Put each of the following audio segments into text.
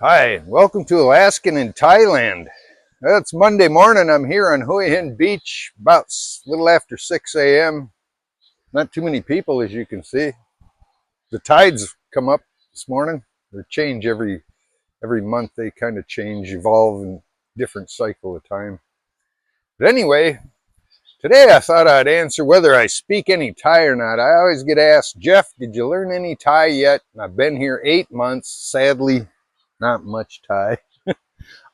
Hi, welcome to Alaskan in Thailand. It's Monday morning. I'm here on Hue Hin Beach, about a little after 6 a.m. Not too many people, as you can see. The tides come up this morning. They change every month. They kind of change, evolve in different cycle of time. But anyway, today I thought I'd answer whether I speak any Thai or not. I always get asked, Jeff, did you learn any Thai yet? And I've been here 8 months. Sadly, not much Thai.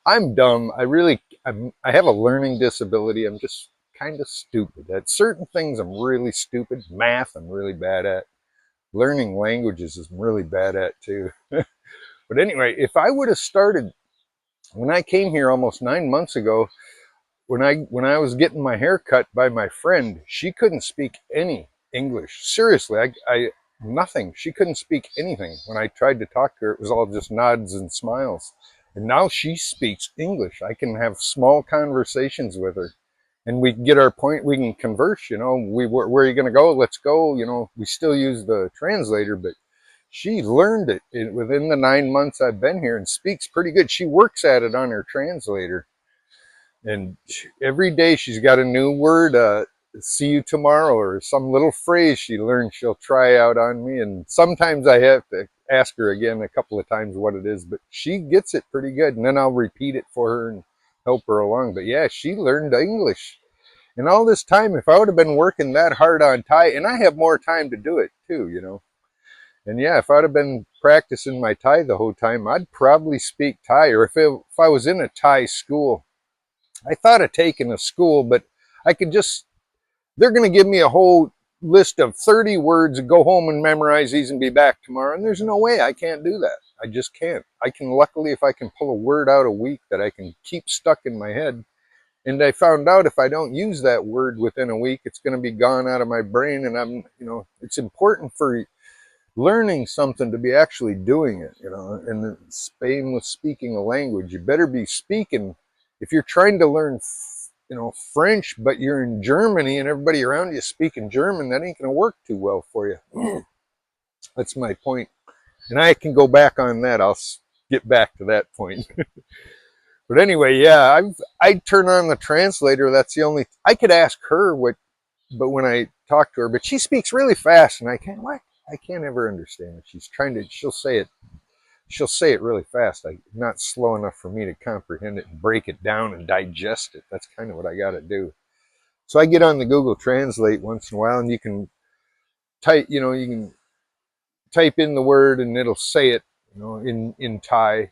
I'm dumb. I have a learning disability. I'm just kind of stupid. At certain things, I'm really stupid. Math, I'm really bad at. Learning languages is I'm really bad at too. But anyway, if I would have started when I came here almost 9 months ago, when I was getting my hair cut by my friend, she couldn't speak any English. Seriously, I nothing. She couldn't speak anything. When I tried to talk to her, it was all just nods and smiles. And now she speaks English. I can have small conversations with her, and we get our point. We can converse. Where are you going to go? Let's go. We still use the translator, but she learned it within the 9 months I've been here and speaks pretty good. She works at it on her translator. And every day she's got a new word, see you tomorrow, or some little phrase she learned she'll try out on me. And sometimes I have to ask her again a couple of times what it is, but she gets it pretty good. And then I'll repeat it for her and help her along. But yeah, she learned English. And all this time, if I would have been working that hard on Thai, and I have more time to do it too. And yeah, if I'd have been practicing my Thai the whole time, I'd probably speak Thai. Or if I was in a Thai school, I thought of taking a school, but I could just, they're going to give me a whole list of 30 words and go home and memorize these and be back tomorrow. And there's no way I can't do that. I just can't. I can, luckily, if I can pull a word out a week that I can keep stuck in my head. And I found out if I don't use that word within a week, it's going to be gone out of my brain. And it's important for learning something to be actually doing it, And Spain was speaking a language. You better be speaking. If you're trying to learn, French, but you're in Germany and everybody around you speaking German, that ain't going to work too well for you. That's my point. And I can go back on that. I'll get back to that point. But anyway, yeah, I turn on the translator. That's the only, I could ask her but when I talk to her, but she speaks really fast and I can't ever understand it. She'll say it really fast. Not slow enough for me to comprehend it and break it down and digest it. That's kind of what I got to do. So I get on the Google Translate once in a while, and you can type in the word and it'll say it, in Thai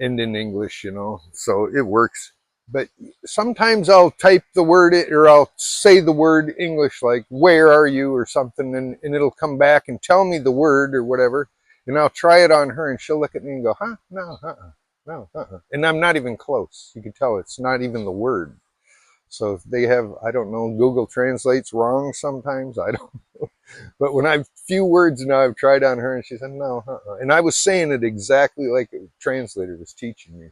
and in English, so it works. But sometimes I'll type the word or I'll say the word English, like "where are you" or something, and it'll come back and tell me the word or whatever. And I'll try it on her, and she'll look at me and go, "Huh? No, no, And I'm not even close. You can tell it's not even the word. So if they have, I don't know, Google translates wrong sometimes. I don't know. But when I've few words now I've tried on her, and she said, "No, And I was saying it exactly like a translator was teaching me.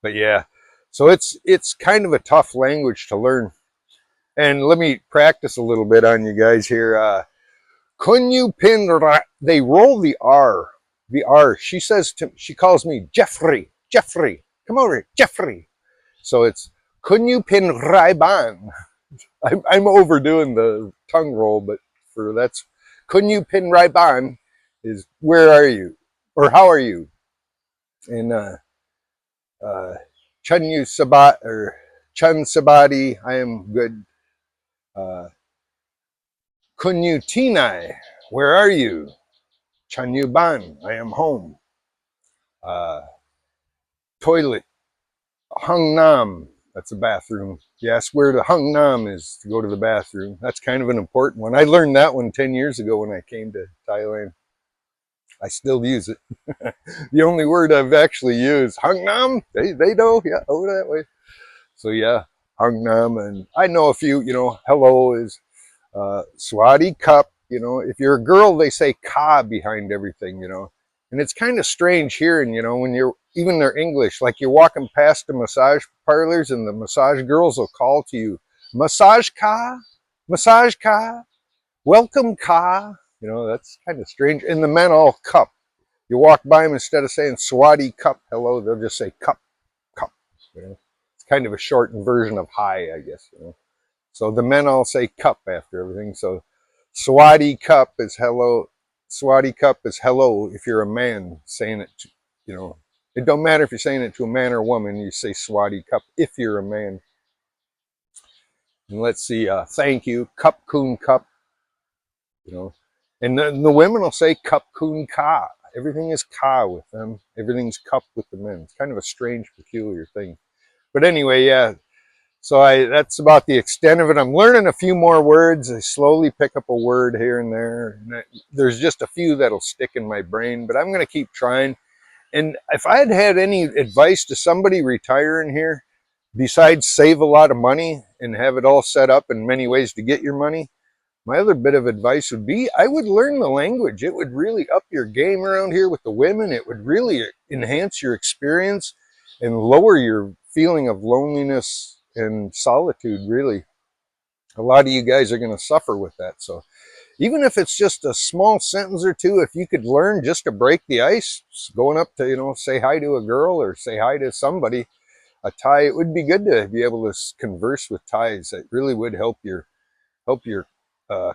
But yeah, so it's kind of a tough language to learn. And let me practice a little bit on you guys here. Kunyu pin ra. They roll the R. The R. She calls me Jeffrey. Jeffrey. Come over here, Jeffrey. So it's Kunyu pin raiban. I'm overdoing the tongue roll, but that's Kunyu pin raiban is where are you? Or how are you? And Chunyu Sabat or Chun Sabadi, I am good. Kunyu Tinai, where are you? Chanyu Ban, I am home. Uh, Toilet, Hung Nam, that's a bathroom. Yes, where the Hung Nam is to go to the bathroom. That's kind of an important one. I learned that one 10 years ago when I came to Thailand. I still use it. The only word I've actually used, Hung Nam, they know, yeah, over that way. So yeah, Hung Nam, and I know a few, hello is Swati Cup. If you're a girl, they say ka behind everything, And it's kind of strange hearing, when even they're English, like you're walking past the massage parlors and the massage girls will call to you, massage ka, welcome ka. You know, that's kind of strange. And the men all cup. You walk by them, instead of saying Swati cup, hello, they'll just say cup, cup. You know, it's kind of a shortened version of hi, I guess. You know, so the men all say cup after everything. So Swati cup is hello. Swati cup is hello if you're a man saying it. You know, it don't matter if you're saying it to a man or a woman. You say Swati cup if you're a man. And let's see, thank you, cup kun cup. You know, and the women will say cup kun ka. Everything is ka with them. Everything's cup with the men. It's kind of a strange, peculiar thing. But anyway, yeah. So that's about the extent of it. I'm learning a few more words. I slowly pick up a word here and there. And there's just a few that'll stick in my brain, but I'm going to keep trying. And if I had had any advice to somebody retiring here, besides save a lot of money and have it all set up in many ways to get your money, my other bit of advice would be I would learn the language. It would really up your game around here with the women. It would really enhance your experience and lower your feeling of loneliness and solitude, really. A lot of you guys are going to suffer with that. So even if it's just a small sentence or two, if you could learn just to break the ice, going up to, you know, say hi to a girl or say hi to somebody, a Thai, it would be good to be able to converse with Thais. It really would help your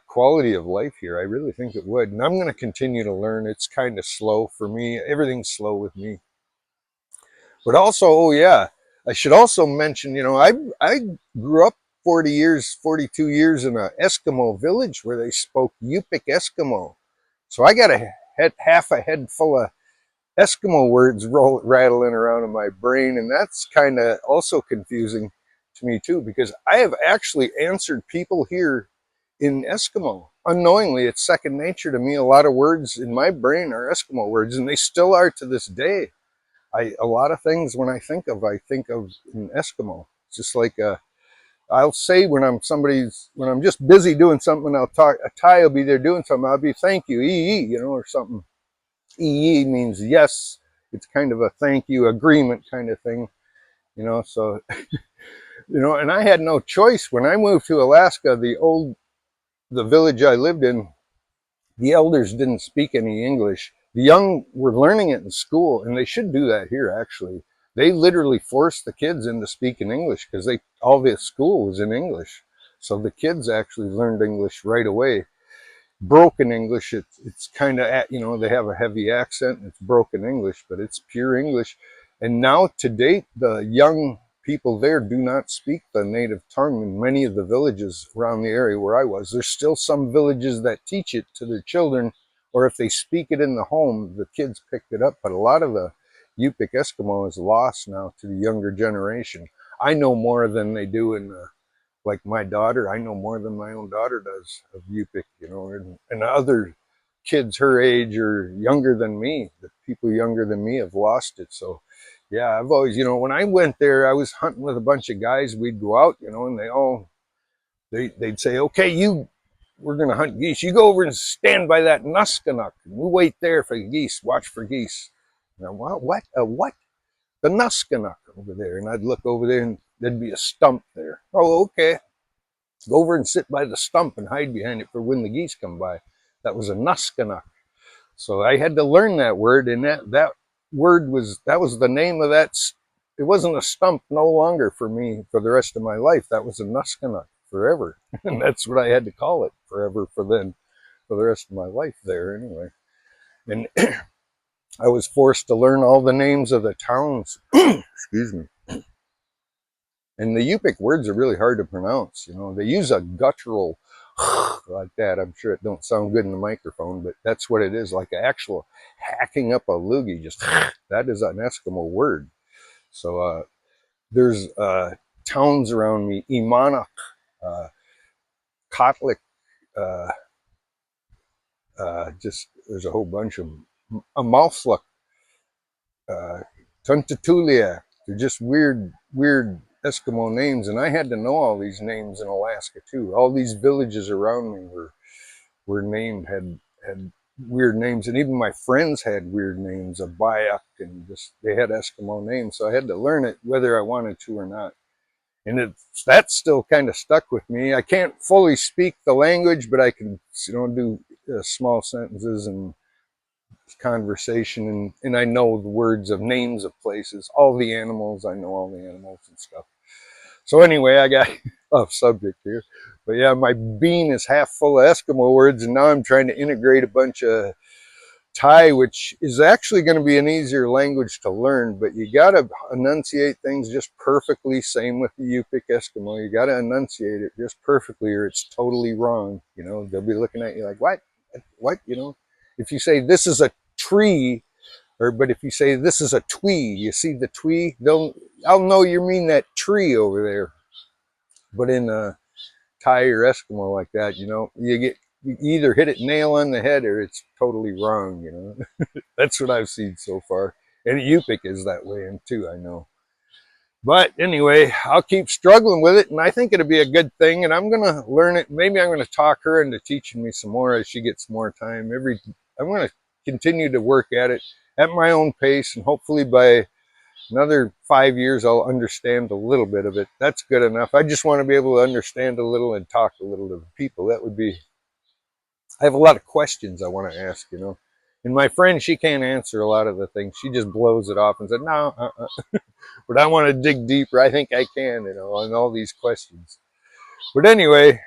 quality of life here. I really think it would. And I'm going to continue to learn. It's kind of slow for me. Everything's slow with me. But also, oh yeah, I should also mention, you know, I grew up 40 years, 42 years in an Eskimo village where they spoke Yupik Eskimo. So I got half a head full of Eskimo words rattling around in my brain. And that's kind of also confusing to me too, because I have actually answered people here in Eskimo. Unknowingly, it's second nature to me. A lot of words in my brain are Eskimo words, and they still are to this day. A lot of things when I think of in Eskimo. It's just like I'll say when I'm just busy doing something, I'll talk. A Thai will be there doing something. I'll be thank you, you know, or something. Means yes. It's kind of a thank you agreement kind of thing, you know. So, you know, and I had no choice when I moved to Alaska. The village I lived in, the elders didn't speak any English. The young were learning it in school, and they should do that here, actually. They literally forced the kids into speaking English because all the school was in English. So the kids actually learned English right away. Broken English, it's kind of, you know, they have a heavy accent. It's broken English, but it's pure English. And now to date, the young people there do not speak the native tongue in many of the villages around the area where I was. There's still some villages that teach it to their children, or if they speak it in the home, the kids picked it up. But a lot of the Yupik Eskimo is lost now to the younger generation. I know more than they do in like my daughter. I know more than my own daughter does of Yupik, you know, and other kids her age or younger than me. The people younger than me have lost it. So yeah, I've always, you know, when I went there, I was hunting with a bunch of guys. We'd go out, you know, and they'd say, okay, we're going to hunt geese. You go over and stand by that nuskanuk. We'll wait there for geese. Watch for geese. Now, what? What? The nuskanuk over there. And I'd look over there and there'd be a stump there. Oh, okay. Go over and sit by the stump and hide behind it for when the geese come by. That was a nuskanuk. So I had to learn that word, and that word was the name of that. It wasn't a stump no longer for me for the rest of my life. That was a nuskanuk forever. And that's what I had to call it forever for the rest of my life there anyway. And I was forced to learn all the names of the towns. Excuse me. And the Yupik words are really hard to pronounce. You know, they use a guttural like that. I'm sure it don't sound good in the microphone, but that's what it is, like an actual hacking up a loogie. Just that is an Eskimo word. So there's towns around me: Imanak, Kotlik. Just there's a whole bunch of Amalfluk, Tuntatulia. They're just weird Eskimo names, and I had to know all these names in Alaska too. All these villages around me were named, had weird names, and even my friends had weird names, a Bayak, and just they had Eskimo names. So I had to learn it whether I wanted to or not. And that's still kind of stuck with me. I can't fully speak the language, but I can, you know, do small sentences and conversation, and I know the words of names of places, all the animals. I know all the animals and stuff. So anyway, I got off subject here, but yeah, my bean is half full of Eskimo words, and now I'm trying to integrate a bunch of Thai, which is actually going to be an easier language to learn, but you got to enunciate things just perfectly. Same with the Yupik Eskimo. You got to enunciate it just perfectly or it's totally wrong. You know, they'll be looking at you like, what, you know? If you say this is a tree, but if you say this is a twee, you see the twee, I'll know you mean that tree over there. But in Thai or Eskimo like that, you know, you either hit it nail on the head or it's totally wrong, you know. That's what I've seen so far. And Yupik is that way too, I know. But anyway, I'll keep struggling with it, and I think it'll be a good thing, and I'm going to learn it. Maybe I'm going to talk her into teaching me some more as she gets more time. I'm going to continue to work at it at my own pace, and hopefully by another 5 years, I'll understand a little bit of it. That's good enough. I just want to be able to understand a little and talk a little to the people. That would be, I have a lot of questions I want to ask, you know. And my friend, she can't answer a lot of the things. She just blows it off and said, no, but I want to dig deeper. I think I can, you know, on all these questions. But anyway,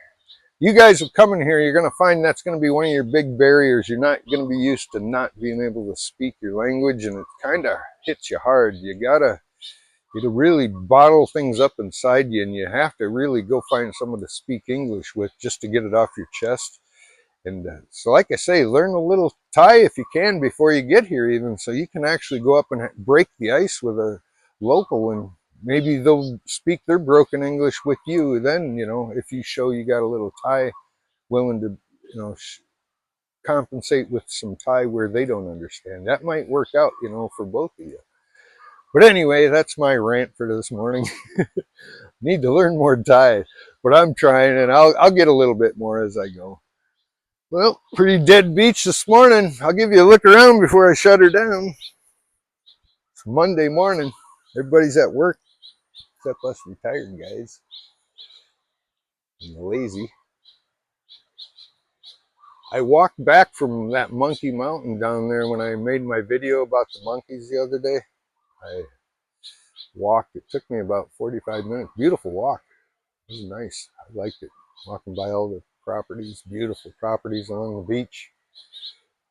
you guys are coming here, you're going to find that's going to be one of your big barriers. You're not going to be used to not being able to speak your language, and it kind of hits you hard. You really bottle things up inside you, and you have to really go find someone to speak English with just to get it off your chest. And so like I say, learn a little Thai if you can before you get here even, so you can actually go up and break the ice with a local, and maybe they'll speak their broken English with you then, you know, if you show you got a little Thai, willing to, you know, compensate with some Thai where they don't understand. That might work out, you know, for both of you. But anyway, that's my rant for this morning. Need to learn more Thai, but I'm trying, and I'll get a little bit more as I go. Well, pretty dead beach this morning. I'll give you a look around before I shut her down. It's Monday morning. Everybody's at work, except us retired guys and the lazy. I walked back from that monkey mountain down there when I made my video about the monkeys the other day. I walked. It took me about 45 minutes. Beautiful walk. It was nice. I liked it. Walking by all the properties, beautiful properties along the beach.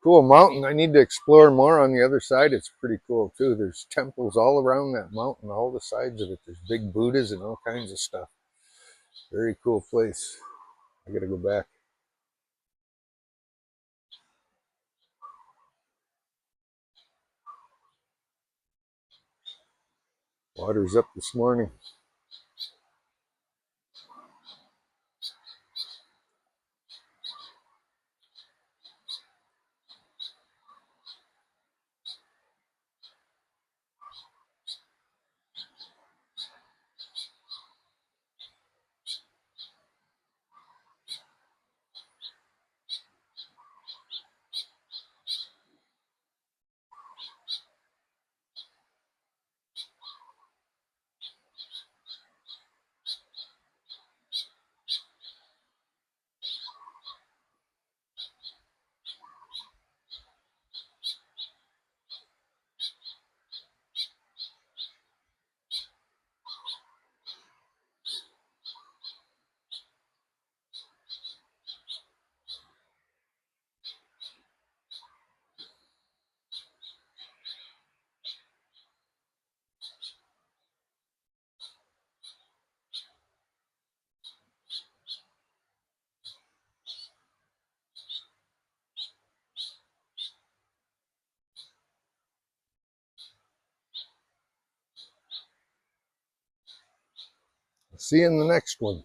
Cool mountain. I need to explore more on the other side. It's pretty cool too. There's temples all around that mountain, all the sides of it. There's big Buddhas and all kinds of stuff. Very cool place. I gotta go back. Water's up this morning. See you in the next one.